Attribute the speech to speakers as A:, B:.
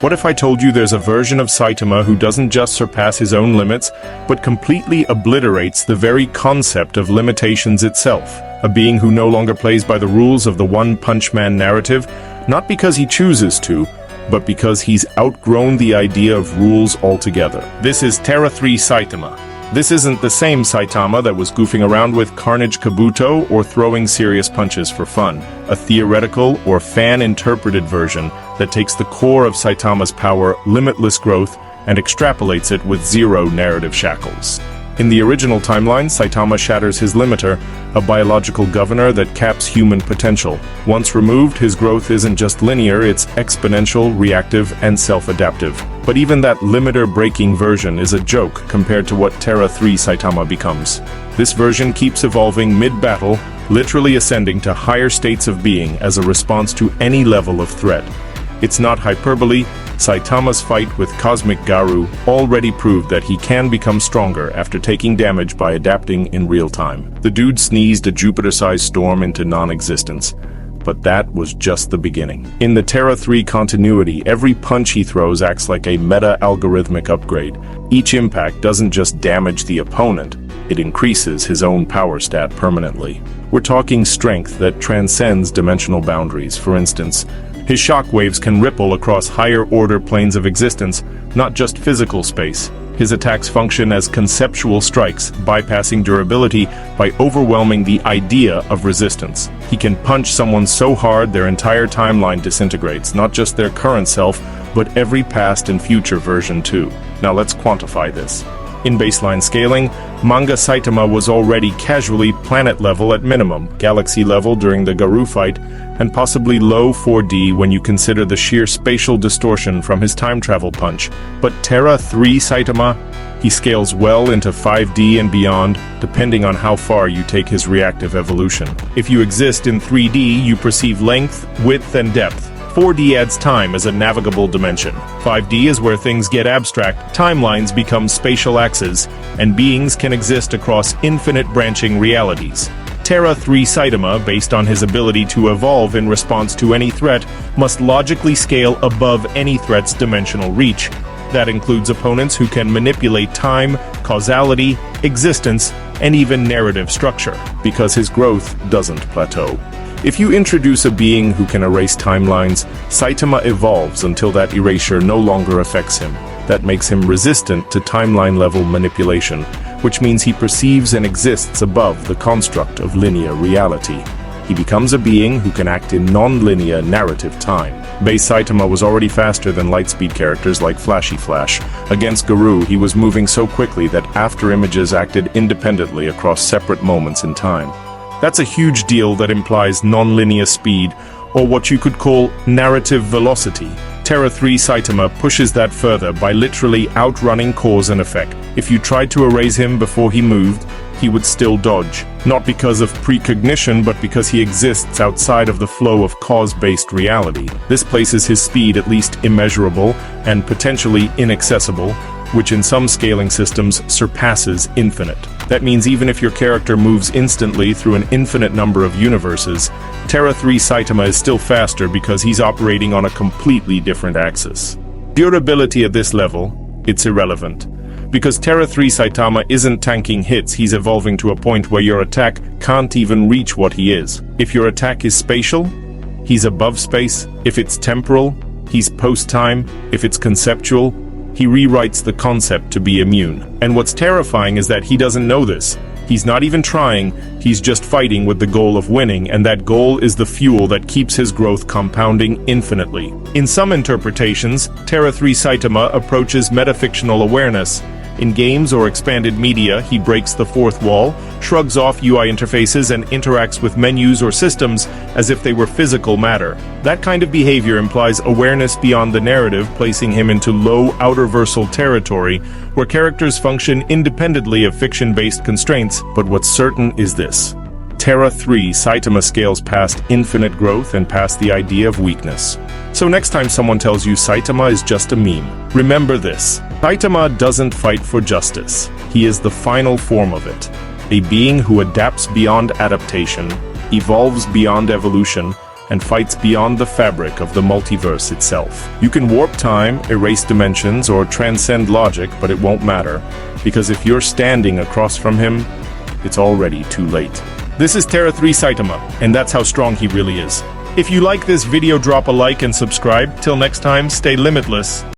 A: What if I told you there's a version of Saitama who doesn't just surpass his own limits, but completely obliterates the very concept of limitations itself? A being who no longer plays by the rules of the One Punch Man narrative, not because he chooses to, but because he's outgrown the idea of rules altogether. This is Terra 3 Saitama. This isn't the same Saitama that was goofing around with Carnage Kabuto or throwing serious punches for fun. A theoretical or fan-interpreted version that takes the core of Saitama's power, limitless growth, and extrapolates it with zero narrative shackles. In the original timeline, Saitama shatters his limiter, a biological governor that caps human potential. Once removed, his growth isn't just linear, it's exponential, reactive, and self-adaptive. But even that limiter-breaking version is a joke compared to what Terra 3 Saitama becomes. This version keeps evolving mid-battle, literally ascending to higher states of being as a response to any level of threat. It's not hyperbole. Saitama's fight with Cosmic Garou already proved that he can become stronger after taking damage by adapting in real time. The dude sneezed a Jupiter-sized storm into non-existence. But that was just the beginning. In the Terra 3 continuity, every punch he throws acts like a meta-algorithmic upgrade. Each impact doesn't just damage the opponent, it increases his own power stat permanently. We're talking strength that transcends dimensional boundaries. For instance, his shockwaves can ripple across higher-order planes of existence, not just physical space. His attacks function as conceptual strikes, bypassing durability by overwhelming the idea of resistance. He can punch someone so hard their entire timeline disintegrates, not just their current self, but every past and future version too. Now let's quantify this. In baseline scaling, manga Saitama was already casually planet level at minimum, galaxy level during the Garou fight, and possibly low 4D when you consider the sheer spatial distortion from his time travel punch. But Terra 3 Saitama, he scales well into 5D and beyond, depending on how far you take his reactive evolution. If you exist in 3D, you perceive length, width, and depth. 4D adds time as a navigable dimension. 5D is where things get abstract, timelines become spatial axes, and beings can exist across infinite branching realities. Terra 3 Saitama, based on his ability to evolve in response to any threat, must logically scale above any threat's dimensional reach. That includes opponents who can manipulate time, causality, existence, and even narrative structure, because his growth doesn't plateau. If you introduce a being who can erase timelines, Saitama evolves until that erasure no longer affects him. That makes him resistant to timeline-level manipulation, which means he perceives and exists above the construct of linear reality. He becomes a being who can act in non-linear narrative time. Base Saitama was already faster than lightspeed characters like Flashy Flash. Against Garou, he was moving so quickly that after images acted independently across separate moments in time. That's a huge deal that implies non-linear speed, or what you could call narrative velocity. Terra 3 Saitama pushes that further by literally outrunning cause and effect. If you tried to erase him before he moved, he would still dodge. Not because of precognition, but because he exists outside of the flow of cause-based reality. This places his speed at least immeasurable and potentially inaccessible, which in some scaling systems surpasses infinite. That means even if your character moves instantly through an infinite number of universes, Terra 3 Saitama is still faster because he's operating on a completely different axis. Durability at this level, it's irrelevant. Because Terra 3 Saitama isn't tanking hits, he's evolving to a point where your attack can't even reach what he is. If your attack is spatial, he's above space. If it's temporal, he's post-time. If it's conceptual, he rewrites the concept to be immune. And what's terrifying is that he doesn't know this. He's not even trying, he's just fighting with the goal of winning, and that goal is the fuel that keeps his growth compounding infinitely. In some interpretations, Terra 3 Saitama approaches metafictional awareness. In games or expanded media, he breaks the fourth wall, shrugs off UI interfaces, and interacts with menus or systems as if they were physical matter. That kind of behavior implies awareness beyond the narrative, placing him into low outerversal territory, where characters function independently of fiction-based constraints. But what's certain is this. Terra 3 Saitama scales past infinite growth and past the idea of weakness. So next time someone tells you Saitama is just a meme, remember this. Saitama doesn't fight for justice. He is the final form of it. A being who adapts beyond adaptation, evolves beyond evolution, and fights beyond the fabric of the multiverse itself. You can warp time, erase dimensions, or transcend logic, but it won't matter, because if you're standing across from him, it's already too late. This is Terra 3 Saitama, and that's how strong he really is. If you like this video, drop a like and subscribe. Till next time, stay limitless.